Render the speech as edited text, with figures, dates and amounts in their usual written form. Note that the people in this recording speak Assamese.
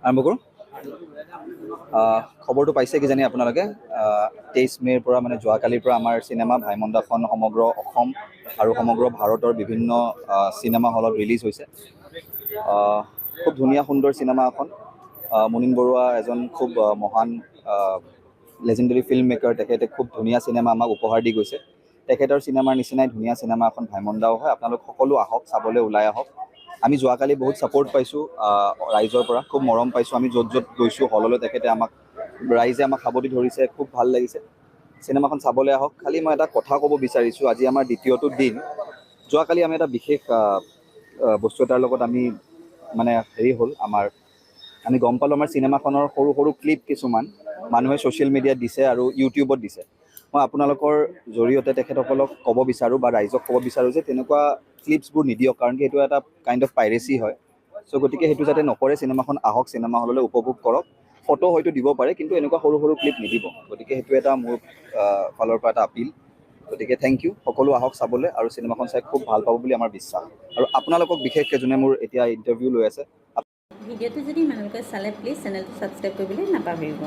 আৰম্ভ কৰোঁ। খবৰটো পাইছে কিজানি আপোনালোকে 23 মে'ৰ পৰা মানে যোৱাকালিৰ পৰা আমাৰ চিনেমা ভাইমন্দাখন সমগ্ৰ অসম আৰু সমগ্ৰ ভাৰতৰ বিভিন্ন চিনেমা হলত ৰিলিজ হৈছে। খুব ধুনীয়া সুন্দৰ চিনেমা এখন। মুনীন বৰুৱা এজন খুব মহান লেজেণ্ডেৰী ফিল্ম মেকাৰ। তেখেতে খুব ধুনীয়া চিনেমা আমাক উপহাৰ দি গৈছে। তেখেতৰ চিনেমাৰ নিচিনাই ধুনীয়া চিনেমা এখন ভাইমন্দাও হয়। আপোনালোক সকলো আহক, চাবলৈ ওলাই আহক। আমি যোৱাকালি বহুত ছাপোৰ্ট পাইছোঁ ৰাইজৰ পৰা, খুব মৰম পাইছোঁ। আমি য'ত য'ত গৈছোঁ হললৈ তেখেতে ৰাইজে আমাক সাৱটি ধৰিছে, খুব ভাল লাগিছে। চিনেমাখন চাবলৈ আহক। খালি মই এটা কথা ক'ব বিচাৰিছোঁ, আজি আমাৰ দ্বিতীয়টো দিন। যোৱাকালি আমি এটা বিশেষ বস্তু এটাৰ লগত আমি মানে হ'ল আমি গম পালোঁ আমাৰ চিনেমাখনৰ সৰু সৰু ক্লিপ কিছুমান মানুহে ছ'চিয়েল মিডিয়াত দিছে আৰু ইউটিউবত দিছে। মই আপোনালোকৰ জৰিয়তে তেখেতসকলক ক'ব বিচাৰোঁ বা ৰাইজক ক'ব বিচাৰোঁ যে তেনেকুৱা ক্লিপছবোৰ নিদিয়ক, কাৰণ কি এইটো এটা কাইণ্ড অফ পাইৰেচি হয়। চ' গতিকে সেইটো যাতে নকৰে, চিনেমাখন আহক, চিনেমা হললৈ উপভোগ কৰক। ফটো হয়তো দিব পাৰে, কিন্তু এনেকুৱা সৰু সৰু ক্লিপ নিদিব। গতিকে সেইটো এটা মোৰ ফালৰ পৰা এটা আপিল। গতিকে থেংক ইউ, সকলো আহক চাবলৈ আৰু চিনেমাখন চাই খুব ভাল পাব বুলি আমাৰ বিশ্বাস। আৰু আপোনালোকক বিশেষকৈ যোনে মোৰ এতিয়া ইণ্টাৰভিউ লৈ আছে, ভিডিঅ'টো যদি ইমানলৈকে চালে প্লিজ চেনেলটো ছাবস্ক্ৰাইব কৰিবলৈ নাপাহৰিব।